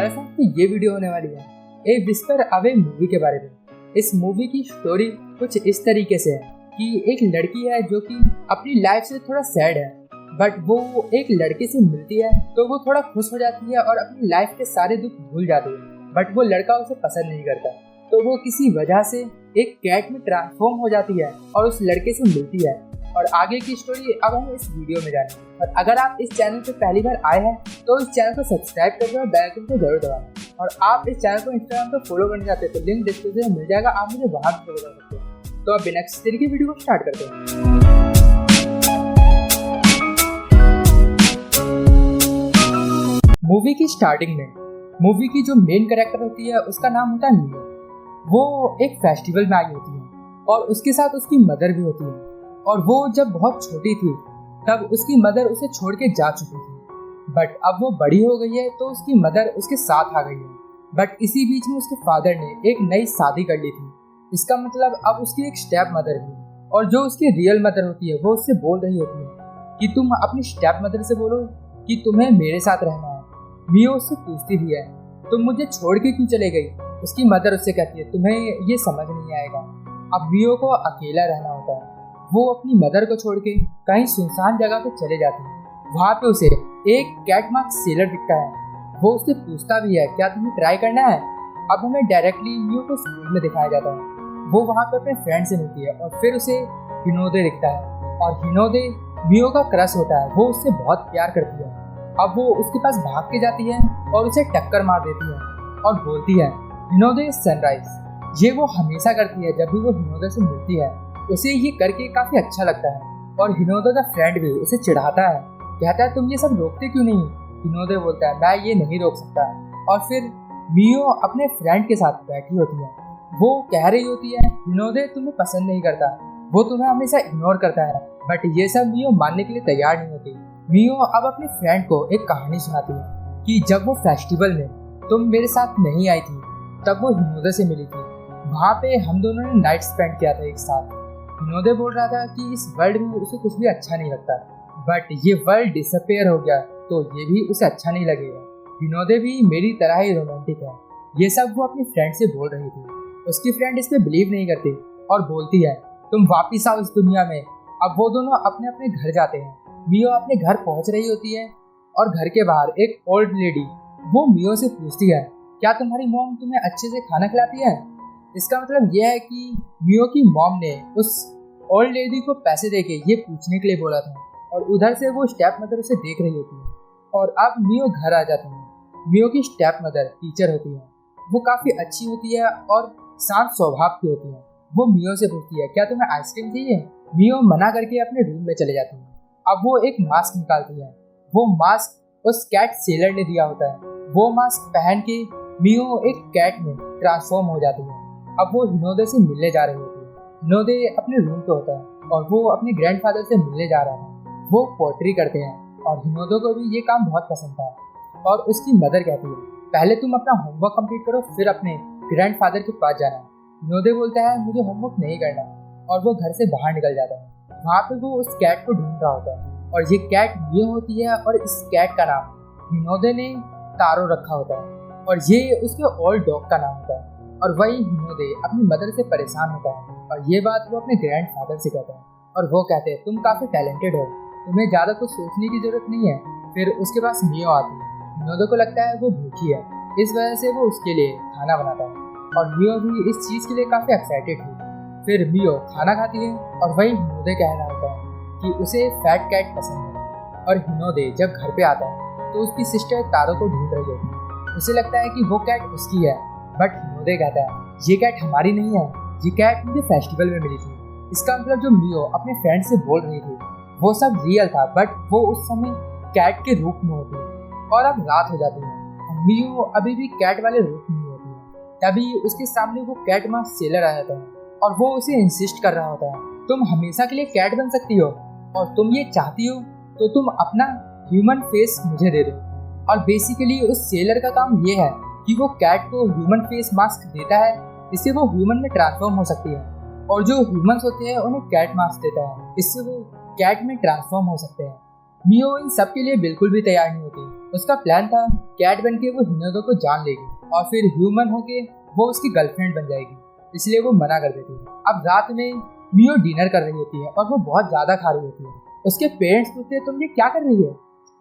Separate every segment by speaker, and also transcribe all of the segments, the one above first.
Speaker 1: हमारे साथ तो ये वीडियो होने वाली है ए विस्पर अवे मूवी के बारे में। इस मूवी की स्टोरी कुछ इस तरीके से है कि एक लड़की है जो कि अपनी लाइफ से थोड़ा सैड है, बट वो एक लड़के से मिलती है तो वो थोड़ा खुश हो जाती है और अपनी लाइफ के सारे दुख भूल जाती है। बट वो लड़का उसे पसंद नहीं करता, तो वो किसी वजह से एक कैट में ट्रांसफॉर्म हो जाती है और उस लड़के से मिलती है। और आगे की स्टोरी अब हम इस वीडियो में जानेंगे। और अगर आप इस चैनल पे पहली बार आए हैं तो इस चैनल को सब्सक्राइब करके और बेल आइकन को जरूर दबाएं। और आप इस चैनल को इंस्टाग्राम पे फॉलो करना चाहते हैं तो लिंक डिस्क्रिप्शन में मिल जाएगा, आप मुझे वहां भी फॉलो कर सकते हैं। तो अब बिना किसी देरी के वीडियो को स्टार्ट करते हैं। मूवी की स्टार्टिंग में मूवी की जो मेन कैरेक्टर होती है उसका नाम होता है मियो। वो एक फेस्टिवल में आई होती है और उसके साथ उसकी मदर भी होती है। और वो जब बहुत छोटी थी तब उसकी मदर उसे छोड़ के जा चुकी थी, बट अब वो बड़ी हो गई है तो उसकी मदर उसके साथ आ गई है। बट इसी बीच में उसके फादर ने एक नई शादी कर ली थी। इसका मतलब अब उसकी एक स्टेप मदर है, और जो उसकी रियल मदर होती है वो उससे बोल रही होती है कि तुम अपनी स्टेप मदर से बोलो कि तुम्हें मेरे साथ रहना है। मियो उससे पूछती भी है तुम मुझे छोड़ के क्यों चले गई। उसकी मदर उससे कहती है तुम्हें ये समझ नहीं आएगा। अब मियो को अकेला रहना होता है। वो अपनी मदर को छोड़ के कहीं सुनसान जगह पे चले जाती है। वहाँ पे उसे एक कैट मार्क सेलर दिखता है। वो उससे पूछता भी है क्या तुम्हें ट्राई करना है। अब हमें डायरेक्टली मियो को स्कूल में दिखाया जाता है। वो वहाँ पे अपने फ्रेंड से मिलती है और फिर उसे हिनोदे दिखता है और हिनोदे मियो का क्रश होता है। वो उससे बहुत प्यार करती है। अब वो उसके पास भाग के जाती है और उसे टक्कर मार देती है और बोलती है हिनोदे सनराइज। ये वो हमेशा करती है जब भी वो हिनोदे से मिलती है। उसे ये करके काफी अच्छा लगता है और हिनोदे का फ्रेंड भी उसे चिढ़ाता है, कहता है तुम ये सब रोकते क्यों नहीं। हिनोदे बोलता है मैं ये नहीं रोक सकता। और फिर मियो अपने फ्रेंड के साथ बैठी होती है। वो कह रही होती है हिनोदे तुम्हें पसंद नहीं करता, वो तुम्हें हमेशा इग्नोर करता है। बट ये सब मियो मानने के लिए तैयार नहीं होती। मियो अब अपने फ्रेंड को एक कहानी सुनाती है कि जब वो फेस्टिवल में तुम मेरे साथ नहीं आई थी तब वो हिनोदे से मिली थी। वहाँ पे हम दोनों ने नाइट स्पेंड किया था एक साथ। हिनोदे बोल रहा था कि इस वर्ल्ड में उसे कुछ भी अच्छा नहीं लगता, बट ये वर्ल्ड डिसअपेयर हो गया तो ये भी उसे अच्छा नहीं लगेगा। हिनोदे भी मेरी तरह ही रोमांटिक है। ये सब वो अपनी फ्रेंड से बोल रही थी। उसकी फ्रेंड इस पे बिलीव नहीं करती और बोलती है तुम वापिस आओ इस दुनिया में। अब वो दोनों अपने अपने घर जाते हैं। मियो अपने घर पहुंच रही होती है और घर के बाहर एक ओल्ड लेडी वो मियो से पूछती है क्या तुम्हारी मॉम तुम्हें अच्छे से खाना खिलाती है। इसका मतलब यह है कि मियो की मॉम ने उस ओल्ड लेडी को पैसे देके ये पूछने के लिए बोला था। और उधर से वो स्टेप मदर उसे देख रही होती है। और अब मियो घर आ जाती है। मियो की स्टेप मदर टीचर होती है। वो काफ़ी अच्छी होती है और शांत स्वभाव की होती है। वो मियो से पूछती है क्या तुम्हें आइसक्रीम चाहिए। मियो मना करके अपने रूम में चले जाती है। अब वो एक मास्क निकालती है। वो मास्क उस कैट सेलर ने दिया होता है। वो मास्क पहन के मियो एक कैट में ट्रांसफॉर्म हो जाती है। अब वो हिनोदे से मिलने जा रही होती है। हिनोदे अपने रूम पे होता है और वो अपने ग्रैंडफादर से मिलने जा रहा है। वो पोट्री करते हैं और हिनोदे को भी ये काम बहुत पसंद था। और उसकी मदर कहती है पहले तुम अपना होमवर्क कंप्लीट करो फिर अपने ग्रैंडफादर के पास जाना। हिनोदे बोलता है मुझे होमवर्क नहीं करना और वो घर से बाहर निकल जाता है। वहाँ पे वो उस कैट को ढूंढ रहा होता है और ये कैट मियो होती है और इस कैट का नाम हिनोदे ने तारो रखा होता है और ये उसके ओल्ड डॉग का नाम होता है। और वही हिनोदे अपनी मदर से परेशान होता है और ये बात वो अपने ग्रैंडफादर से कहता है। और वो कहते हैं तुम काफ़ी टैलेंटेड हो, तुम्हें ज़्यादा कुछ सोचने की ज़रूरत नहीं है। फिर उसके पास मियो आती है। हिनोदे को लगता है वो भूखी है, इस वजह से वो उसके लिए खाना बनाता है और मियो भी इस चीज़ के लिए काफ़ी एक्साइटेड थी। फिर मियो खाना खाती है और वही हिनोदे कह रहा होता है कि उसे फैट कैट पसंद है। और हिनोदे जब घर पे आता है तो उसकी सिस्टर तारो को ढूंढ रही होती है। उसे लगता है कि वो कैट उसकी है, बट हिनोदे कहता है ये कैट हमारी नहीं है, ये कैट मुझे फेस्टिवल में मिली थी। इसका मतलब जो मियो अपने फ्रेंड से बोल रही थी वो सब रियल था, बट वो उस समय कैट के रूप में होती है। और अब रात हो जाती है। मियो अभी भी कैट वाले रूप में होती है। तभी उसके सामने वो कैट मास्क सेलर आ जाता है और वो उसे इंसिस्ट कर रहा होता है तुम हमेशा के लिए कैट बन सकती हो और तुम ये चाहती हो तो तुम अपना ह्यूमन फेस मुझे दे दो। और बेसिकली उस सेलर का काम ये है कि वो कैट को ह्यूमन फेस मास्क देता है, इससे वो ह्यूमन में ट्रांसफॉर्म हो सकती है। और जो ह्यूमंस होते हैं उन्हें कैट मास्क देता है, इससे वो कैट में ट्रांसफॉर्म हो सकते हैं। मियो इन सब के लिए बिल्कुल भी तैयार नहीं होती। उसका प्लान था कैट बन के वो हिनोदे को जान लेगी और फिर ह्यूमन होके वो उसकी गर्लफ्रेंड बन जाएगी, इसलिए वो मना कर देती है। अब रात में मियो डिनर कर रही होती है और वो बहुत ज्यादा खा रही होती है। उसके पेरेंट्स पूछते हैं तुम ये क्या कर रही हो।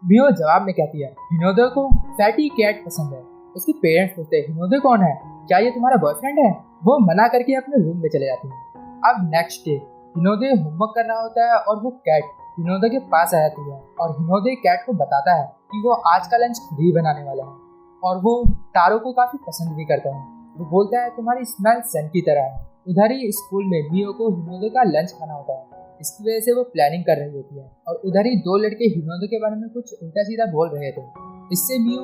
Speaker 1: मियो जवाब में कहती है हिनोदे को फैटी कैट पसंद है। उसके पेरेंट्स पूछते हैं हिनोदे कौन है, क्या ये तुम्हारा बॉयफ्रेंड है। वो मना करके अपने रूम में चले जाती है। अब नेक्स्ट डे हिनोदे होमवर्क कर रहा होता है और वो कैट हिनोदे के पास आ जाती है और हिनोदे कैट को बताता है कि वो आज का लंच खुद ही बनाने वाला है और वो तारो को काफी पसंद भी करता है। वो बोलता है तुम्हारी स्मेल सन की तरह है। उधर ही स्कूल में मियो को हिनोदे का लंच खाना होता है, इसकी वजह से वो प्लानिंग कर रही होती है और उधर ही दो लड़के हिनोदे के बारे में कुछ उल्टा सीधा बोल रहे थे। इससे मियो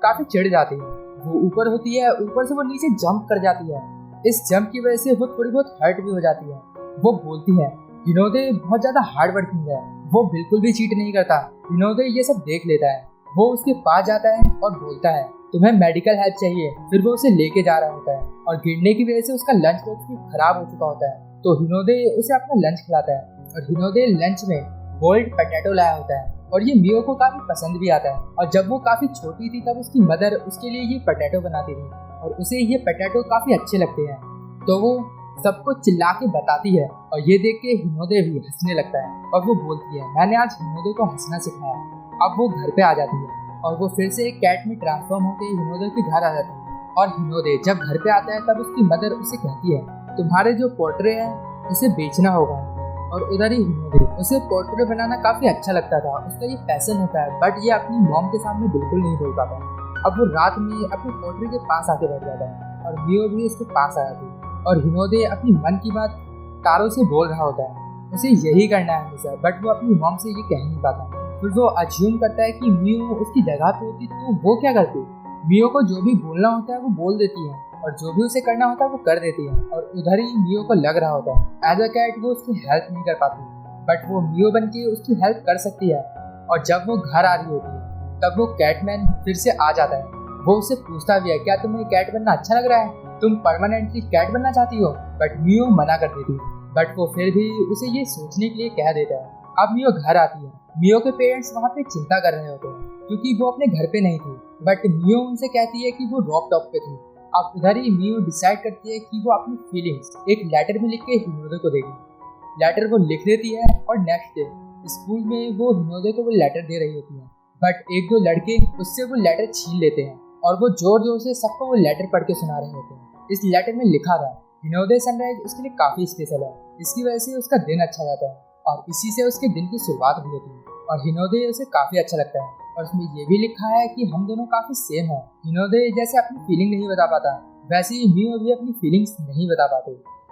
Speaker 1: काफी चिढ़ जाती है। वो ऊपर होती है, ऊपर से वो नीचे जंप कर जाती है। इस जंप की वजह से वो थोड़ी बहुत हर्ट भी हो जाती है। वो बोलती है हिनोदे बहुत ज्यादा हार्ड वर्किंग है, वो बिल्कुल भी चीट नहीं करता। हिनोदे ये सब देख लेता है। वो उसके पास जाता है और बोलता है तुम्हें मेडिकल हेल्प चाहिए। फिर वो उसे लेके जा रहा होता है और गिरने की वजह से उसका लंच बॉक्स भी खराब हो चुका होता है। तो हिनोदे उसे अपना लंच खिलाता है और हिनोदे लंच में बोल्ड पोटैटो लाया होता है और ये मियो को काफी पसंद भी आता है। और जब वो काफी छोटी थी तब उसकी मदर उसके लिए ये पोटैटो बनाती थी और उसे ये पोटैटो काफी अच्छे लगते हैं। तो वो सबको चिल्ला के बताती है और ये देख के हिनोदे भी हंसने लगता है और वो बोलती है मैंने आज हिनोदे को हंसना सिखाया। अब वो घर पे आ जाती है और वो फिर से एक कैट में ट्रांसफॉर्म होकर हिनोदे के घर आ जाती है। और हिनोदे जब घर पे आता है तब उसकी मदर उसे कहती है तुम्हारे जो पोर्ट्रे है उसे बेचना होगा। और उधर ही हिनोदे उसे पोर्ट्रे बनाना काफी अच्छा लगता था, उसका ये पैशन होता है, बट ये अपनी मॉम के सामने बिल्कुल नहीं बोल पाता। अब वो रात में अपने पोर्ट्रे के पास आके बैठ जाता है और मियो भी उसके पास आ जाती है और हिनोदे अपनी मन की बात तारो से बोल रहा होता है। उसे यही करना है हमेशा, बट वो अपनी मॉम से ये कह नहीं पाता। फिर वो अज्यूम करता है कि मियो उसकी जगह पे होती तो वो क्या करती। मियो को जो भी बोलना होता है वो बोल देती है और जो भी उसे करना होता है वो कर देती है। और उधर ही मियो को लग रहा होता है एज अ कैट वो उसकी हेल्प नहीं कर पाती, बट वो मियो बन के उसकी हेल्प कर सकती है। और जब वो घर आ रही होती है तब वो कैटमैन फिर से आ जाता है। वो उससे पूछता भी है क्या तुम्हें कैट बनना अच्छा लग रहा है, तुम परमानेंटली कैट बनना चाहती हो। बट मियो मना कर देती है, बट वो फिर भी उसे ये सोचने के लिए कह देता है। अब मियो घर आती है। मियो के पेरेंट्स वहाँ पे चिंता कर रहे होते हैं क्योंकि वो अपने घर पे नहीं थी, बट मियो उनसे कहती है कि वो रॉक टॉप पे थी। अब उधर ही मियो डिसाइड करती है कि वो अपनी फीलिंग्स एक लेटर में लिख के हिनोदे को देगी। लेटर वो लिख देती है और नेक्स्ट डे स्कूल में वो हिनोदे को वो लेटर दे रही होती है, बट एक दो लड़के उससे वो लेटर छीन लेते हैं और वो जोर जोर से सबको वो लेटर पढ़ के सुना रहे होते हैं। इस लेटर में लिखा था हिनोदे सनराइज उसके लिए काफी स्पेशल है, इसकी वजह से उसका दिन अच्छा जाता है और इसी से उसके दिन की शुरुआत भी होती है और हिनोदे उसे काफी अच्छा लगता है। और उसमें ये भी लिखा है कि हम दोनों काफी सेम हैं। हिनोदे जैसे अपनी फीलिंग नहीं बता पाता, वैसे ही मियो भी अपनी फीलिंग्स नहीं बता पाते।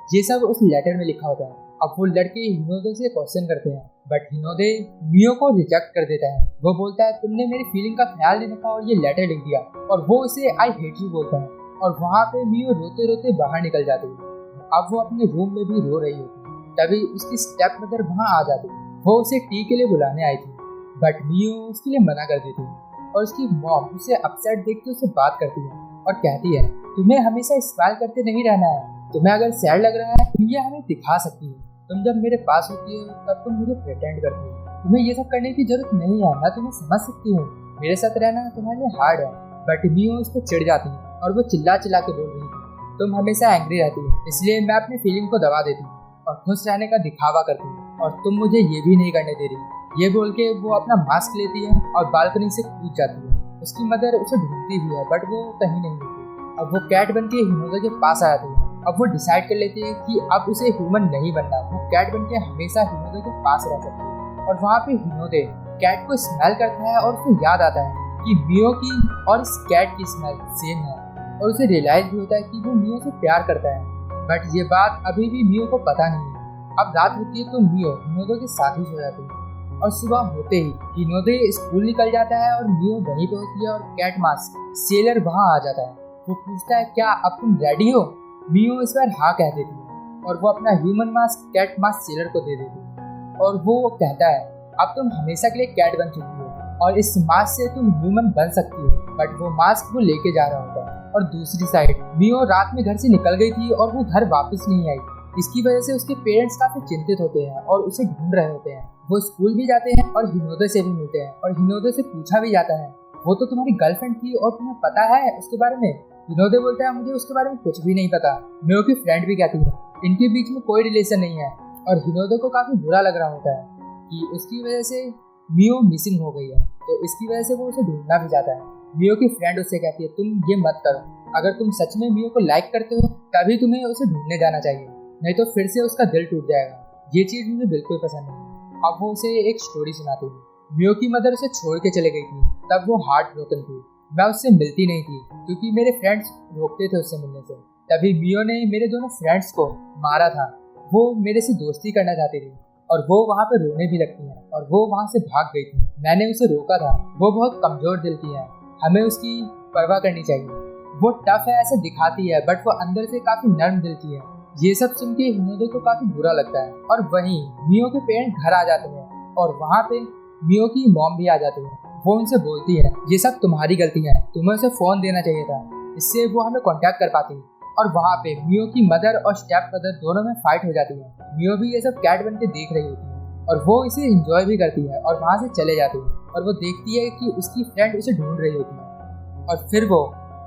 Speaker 1: ये सब उस लेटर में लिखा होता है। अब वो लड़के हिनोदे से क्वेश्चन करते हैं, बट हिनोदे मियो को रिजेक्ट कर देता है। वो बोलता है तुमने मेरी फीलिंग का ख्याल नहीं रखा और ये लेटर लिख दिया। और वो उसे आई हेट यू बोलता है और वहाँ पे मियो रोते रोते बाहर निकल जाती है। अब वो अपने रूम में भी रो रही होती है, तभी उसकी स्टेप मदर वहाँ आ जाती है। वो उसे टी के लिए बुलाने आई थी, बट मियो उसके लिए मना कर देती है और उसकी मॉम उसे अपसेट देख के उससे बात करती है और कहती है तुम्हें हमेशा स्माइल करते नहीं रहना है, तुम्हें अगर सैड लग रहा है तुम ये हमें दिखा सकती हो। तुम जब मेरे पास होती हो तब तुम मुझे प्रिटेंड करती हो, तुम्हें ये सब करने की जरूरत नहीं है, मैं तुम्हें समझ सकती हूँ, मेरे साथ रहना तुम्हारे लिए हार्ड है। बट मियो उस पर चिढ़ जाती है और वो चिल्ला चिल्ला के बोल रही थी तुम हमेशा एंग्री रहती हो, इसलिए मैं अपनी फीलिंग को दबा देती हूँ और खुश रहने का दिखावा करती हूँ और तुम मुझे ये भी नहीं करने दे रही। ये बोल के वो अपना मास्क लेती है और बालकनी से कूद जाती है। उसकी मदर उसे ढूंढती भी है, बट वो कहीं नहीं मिलती। अब वो कैट बन के हिनोदे के पास आ जाती है। अब वो डिसाइड कर लेती है कि अब उसे ह्यूमन नहीं बनना, वो कैट बन के हमेशा हिनोदे के पास रह सकती है। और वहाँ पे हिनोदे कैट को स्मेल करता है और उसे याद आता है कि मियो की और इस कैट की स्मेल सेम है और उसे रियलाइज भी होता है कि वो मियो से प्यार करता है। बट ये बात अभी भी मियो को पता नहीं है। अब रात होती है तो मियो हिनोदे के साथ ही सो जाती है और सुबह होते ही हिनोदे स्कूल निकल जाता है और मियो वहीं पे होती है और कैट मास्क सेलर वहाँ आ जाता है। वो पूछता है क्या अब तुम रेडी हो। मियो इस बार हाँ कह देती है और वो अपना human mask cat mask seller को दे देती है और वो कहता है अब तुम हमेशा के लिए कैट बन चुकी हो और इस मास्क से तुम ह्यूमन बन सकती हो। बट वो मास्क वो लेके जा रहा होता है और दूसरी साइड मियो रात में घर से निकल गई थी और वो घर वापस नहीं आई। इसकी वजह से उसके पेरेंट्स काफी चिंतित होते हैं और उसे ढूंढ रहे होते हैं। वो स्कूल भी जाते हैं और हिनोदे से भी मिलते हैं और हिनोदे से पूछा भी जाता है वो तो तुम्हारी गर्लफ्रेंड थी और तुम्हें पता है उसके बारे में। हिनोदे बोलता है मुझे उसके बारे में कुछ भी नहीं पता। मियो की फ्रेंड भी कहती है इनके बीच में कोई रिलेशन नहीं है। और हिनोदे को काफी बुरा लग रहा होता है कि उसकी वजह से मियो मिसिंग हो गई है, तो इसकी वजह से वो उसे ढूंढना भी चाहता है। मियो की फ्रेंड उससे कहती है तुम ये मत करो, अगर तुम सच में मियो को लाइक करते हो तभी तुम्हें उसे ढूंढने जाना चाहिए, नहीं तो फिर से उसका दिल टूट जाएगा। ये चीज़ मुझे बिल्कुल पसंद नहीं। अब वो उसे एक स्टोरी सुनाती है। मियो की मदर उसे छोड़ के चले गई थी, तब वो हार्ट ब्रोकन थी। मैं उससे मिलती नहीं थी क्योंकि मेरे फ्रेंड्स रोकते थे उससे मिलने से। तभी मियो ने मेरे दोनों फ्रेंड्स को मारा था। वो मेरे से दोस्ती करना चाहती थी और वो वहाँ पे रोने भी लगती है और वो वहाँ से भाग गई थी। मैंने उसे रोका था। वो बहुत कमजोर दिल की है, हमें उसकी परवाह करनी चाहिए। वो टफ है ऐसे दिखाती है बट वो अंदर से काफी नर्म दिल की है। ये सब सुन के हिनोदे को काफी बुरा लगता है। और वहीं मियो के पेरेंट्स घर आ जाते हैं और वहाँ पे मियो की मॉम भी आ जाती है। वो उनसे बोलती है ये सब तुम्हारी गलती है, तुम्हें उसे फोन देना चाहिए था, इससे वो हमें कांटेक्ट कर पाती। और वहाँ पे मियो की मदर और स्टेप मदर दोनों में फाइट हो जाती है। मियो भी ये सब कैट बन के देख रही होती है और वो इसे एंजॉय भी करती है और वहाँ से चले जाती है। और वो देखती है कि उसकी फ्रेंड उसे ढूंढ रही होती है और फिर वो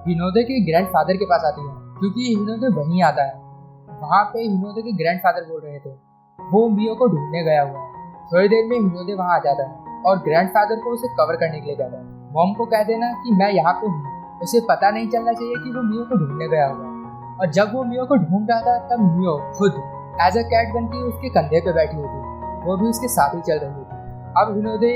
Speaker 1: हिनोदे के ग्रैंडफादर के पास आती है क्योंकि हिनोदे वहीं आता है। वहाँ पे हिनोदे के ग्रैंडफादर बोल रहे थे वो मियो को ढूंढने गया हुआ है। थोड़ी देर में हिनोदे वहाँ आ जाता है और ग्रैंडफादर को उसे कवर करने के लिए कहता है मॉम को कह देना कि मैं यहाँ पे हूँ, उसे पता नहीं चलना चाहिए कि वो मियो को ढूंढने गया हुआ है। और जब वो मियो को ढूंढ रहा था तब मियो खुद एज अ कैट बन के उसके कंधे पे बैठी होती, वो भी उसके साथ ही चल रही होती। अब हिनोदे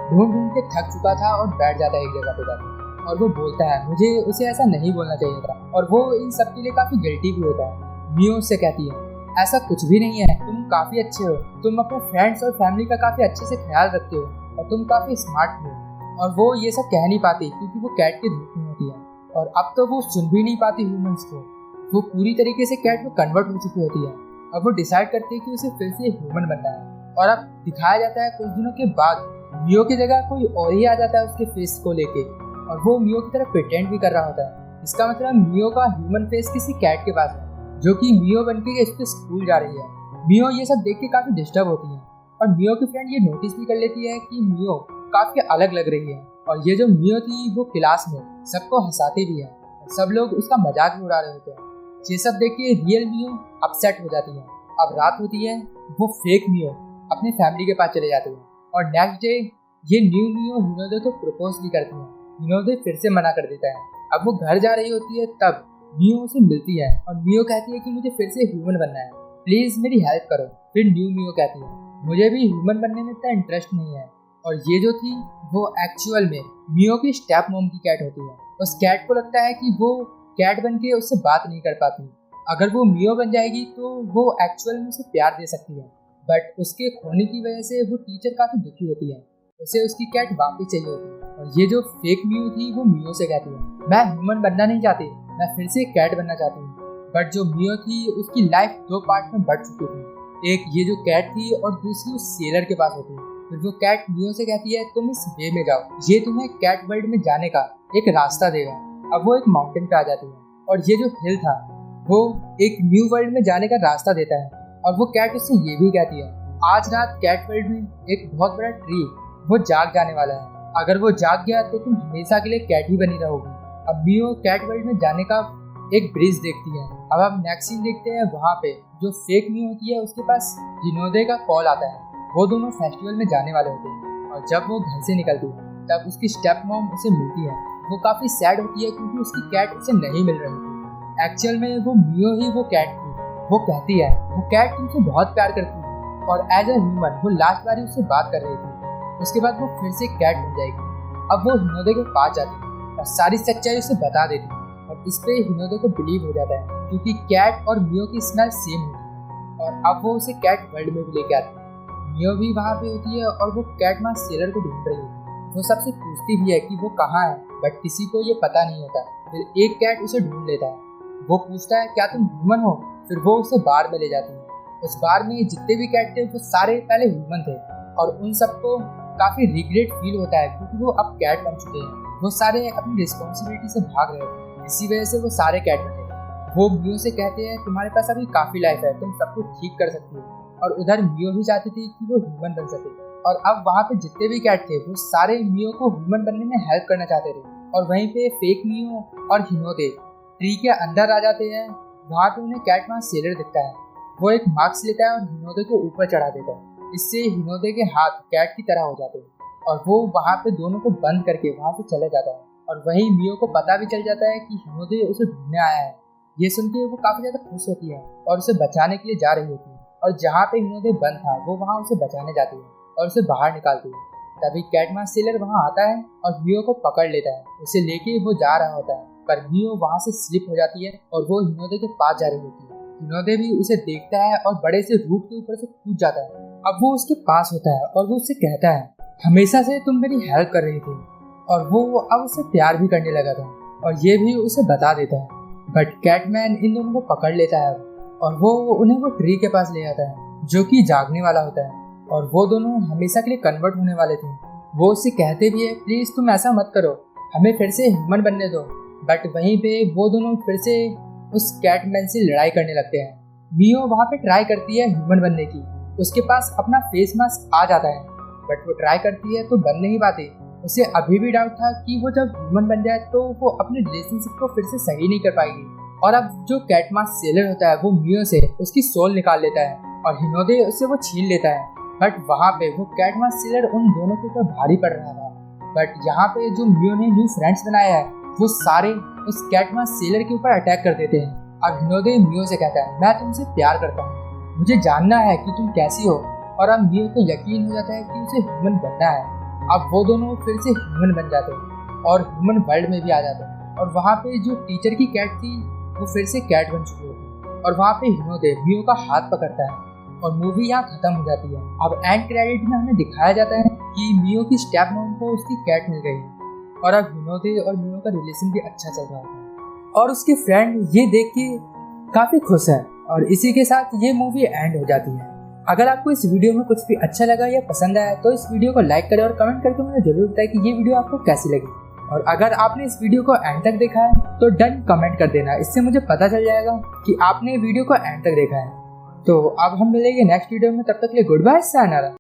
Speaker 1: ढूंढ ढूंढ के थक चुका था और बैठ जाता है एक जगह पे जाकर और वो बोलता है मुझे उसे ऐसा नहीं बोलना चाहिए था। और वो इन सब के लिए काफी गिल्टी भी होता है। मियो उससे कहती है ऐसा कुछ भी नहीं है, तुम काफी अच्छे हो, तुम अपने फ्रेंड्स और फैमिली का काफी अच्छे से ख्याल रखते हो और तुम काफी स्मार्ट हो। और वो ये सब कह नहीं पाती क्योंकि वो कैट के रूप में होती है और अब तो वो सुन भी नहीं पाती ह्यूमंस को। वो पूरी तरीके से कैट में कन्वर्ट हो चुकी होती है। अब वो डिसाइड करती है कि उसे फिर से ह्यूमन बनना है। और अब दिखाया जाता है कुछ दिनों के बाद मियो की जगह कोई और ही आ जाता है उसके फेस को लेके और वो मियो की तरह प्रिटेंड भी कर रहा होता है। इसका मतलब मियो का ह्यूमन फेस किसी कैट के पास है जो कि मियो बन के इसके स्कूल जा रही है। मियो ये सब देख के काफी डिस्टर्ब होती है और मियो की फ्रेंड ये नोटिस भी कर लेती है कि मियो काफी अलग लग रही है। और ये जो मियो थी वो क्लास में सबको हंसाती भी है, सब लोग उसका मजाक भी उड़ा रहे होते हैं। ये सब देख के रियल मियो अपसेट हो जाती है। अब रात होती है, वो फेक मियो अपनी फैमिली के पास चले जाते हैं और नेक्स्ट डे ये न्यू मियो हिनोदे को प्रपोज भी करती है। हिनोदे फिर से मना कर देता है। अब वो घर जा रही होती है तब मियो उसे मिलती है और मियो कहती है कि मुझे फिर से ह्यूमन बनना है, प्लीज मेरी हेल्प करो। फिर न्यू मियो कहती है मुझे भी ह्यूमन बनने में इतना इंटरेस्ट नहीं है। और ये जो थी वो एक्चुअल में मियो की स्टेप मॉम की कैट होती है। उस कैट को लगता है कि वो कैट बन के उससे बात नहीं कर पाती, अगर वो मियो बन जाएगी तो वो एक्चुअल में उसे प्यार दे सकती है। बट उसके खोने की वजह से वो टीचर काफी दुखी होती है, उसे उसकी कैट वापस चाहिए होती है। और ये जो फेक मियो थी वो मियो से कहती है मैं ह्यूमन बनना नहीं चाहती, मैं फिर से कैट बनना चाहती हूँ। बट जो मियो थी उसकी लाइफ दो पार्ट में बढ़ चुकी थी, एक ये जो कैट थी और दूसरी उस सेलर के पास होती है। फिर वो कैट मियो से कहती है तुम इस वे में जाओ, ये तुम्हें कैट वर्ल्ड में जाने का एक रास्ता देगा। अब वो एक माउंटेन पे आ जाती है और ये जो हिल था वो एक न्यू वर्ल्ड में जाने का रास्ता देता है। और वो कैट उससे ये भी कहती है आज रात कैट वर्ल्ड में एक बहुत बड़ा ट्री वो जाग जाने वाला है, अगर वो जाग गया तो तुम हमेशा के लिए कैट ही बनी रहोगी। अब मियो कैट वर्ल्ड में जाने का एक ब्रिज देखती है। अब हम नेक्स्ट सीन देखते हैं, वहाँ पे जो फेक मियो होती है उसके पास हिनोदे का कॉल आता है। वो दोनों फेस्टिवल में जाने वाले होते हैं और जब वो घर से निकलती है तब उसकी स्टेप मॉम उसे मिलती है। वो काफी सैड होती है क्योंकि उसकी कैट उसे नहीं मिल रही थी। एक्चुअल में वो मियो ही वो कैट थी। वो कहती है वो कैट तुमसे बहुत प्यार करती है और एज अ ह्यूमन वो लास्ट बार उससे बात कर रही थी, उसके बाद वो फिर से कैट बन जाएगी। अब वो हिनोदे के पास जाती है और सारी सच्चाई उसे बता देती है और इस पे हिनोदे को बिलीव हो जाता है क्योंकि कैट और मियो की स्मेल सेम होती है। और अब वो उसे कैट वर्ल्ड में भी लेके आती है। मियो भी वहाँ पे होती है और वो कैट माँ सेलर को ढूंढ रही होती है। वो सबसे पूछती भी है कि वो कहाँ है, बट किसी को ये पता नहीं होता। फिर एक कैट उसे ढूंढ लेता है। वो पूछता है क्या तुम ह्यूमन हो, फिर वो उसे बार में ले जाती है। उस बार में जितने भी कैट थे वो सारे पहले ह्यूमन थे और उन सबको काफी रिग्रेट फील होता है क्योंकि वो अब कैट बन चुके हैं। वो सारे अपनी रिस्पॉन्सिबिलिटी से भाग रहे थे, इसी वजह से वो सारे कैट बने। वो मियो से कहते हैं तुम्हारे पास अभी काफी लाइफ है, तुम सब कुछ ठीक कर सकती हो। और उधर मियो भी चाहती थी कि वो ह्यूमन बन सके, और अब वहाँ पे जितने भी कैट थे वो सारे मियो को ह्यूमन बनने में हेल्प करना चाहते थे। और वहीं पे फेक मियो और हिनोदे ट्री के अंदर आ जाते हैं। वहाँ पे उन्हें कैट वहाँ सेलर दिखता है। वो एक मास्क लेता है और हिनोदे को ऊपर चढ़ा देता है। इससे हिनोदे के हाथ कैट की तरह हो जाते हैं और वो वहाँ पे दोनों को बंद करके वहाँ से चले जाता है। और वहीं मियो को पता भी चल जाता है कि हिनोदे उसे ढूंढने आया है। ये सुन के वो काफी ज्यादा खुश होती है और उसे बचाने के लिए जा रही होती है। और जहाँ पे हिनोदे बंद था वो वहाँ उसे बचाने जाती है और उसे बाहर निकालती है। तभी कैटमास सेलर वहाँ आता है और मियो को पकड़ लेता है। उसे लेके वो जा रहा होता है पर मियो वहाँ से स्लिप हो जाती है और वो हिनोदे के पास जा रही होती है। हिनोदे भी उसे देखता है और बड़े से रूट के ऊपर से कूद जाता है। अब वो उसके पास होता है और वो उससे कहता है, हमेशा से तुम मेरी हेल्प कर रही थी। और वो अब उससे प्यार भी करने लगा था और ये भी उसे बता देता है। बट कैटमैन इन दोनों को पकड़ लेता है और वो उन्हें वो ट्री के पास ले जाता है जो कि जागने वाला होता है। और वो दोनों हमेशा के लिए कन्वर्ट होने वाले थे। वो उससे कहते भी है, प्लीज तुम ऐसा मत करो, हमें फिर से ह्यूमन बनने दो। बट वहीं पे वो दोनों फिर से उस कैटमैन से लड़ाई करने लगते हैं। मियो वहाँ पे ट्राई करती है ह्यूमन बनने की। उसके पास अपना फेस मास्क आ जाता है बट वो ट्राई करती है तो बन नहीं पाती। उसे अभी भी डाउट था कि वो जब ह्यूमन बन जाए तो वो अपने रिलेशनशिप को फिर से सही नहीं कर पाएगी। और अब जो कैटमास सेलर होता है वो मियो से उसकी सोल निकाल लेता है और हिनोदे उससे वो छीन लेता है। बट वहाँ पे वो कैटमास सेलर उन दोनों के ऊपर भारी पड़ रहा था। बट यहाँ पे जो मियो ने न्यू फ्रेंड्स बनाया है वो सारे उस कैटमास सेलर के ऊपर अटैक कर देते हैं। अब हिनोदे मियो से कहता है, मैं तुमसे प्यार करता हूँ, मुझे जानना है कि तुम कैसी हो। और अब मियो को यकीन हो जाता है कि उसे ह्यूमन बनना है। अब वो दोनों फिर से ह्यूमन बन जाते हैं और ह्यूमन वर्ल्ड में भी आ जाते हैं। और वहाँ पे जो टीचर की कैट थी वो फिर से कैट बन चुकी होती। और वहाँ पे हिनोदे मियो का हाथ पकड़ता है और मूवी यहाँ खत्म हो जाती है। अब एंड क्रेडिट में हमें दिखाया जाता है कि मियो की स्टेप मॉम को उसकी कैट मिल गई और अब हिनोदे और मियो का रिलेशन भी अच्छा चल रहा है। और उसके फ्रेंड ये देख के काफी खुश है। और इसी के साथ ये मूवी एंड हो जाती है। अगर आपको इस वीडियो में कुछ भी अच्छा लगा या पसंद आया तो इस वीडियो को लाइक करें और कमेंट करके मुझे जरूर बताएं कि ये वीडियो आपको कैसी लगी। और अगर आपने इस वीडियो को एंड तक देखा है तो डन कमेंट कर देना, इससे मुझे पता चल जाएगा कि आपने वीडियो को एंड तक देखा है। तो अब हम मिलेंगे नेक्स्ट वीडियो में, तब तक के लिए गुड बाय, सायनारा।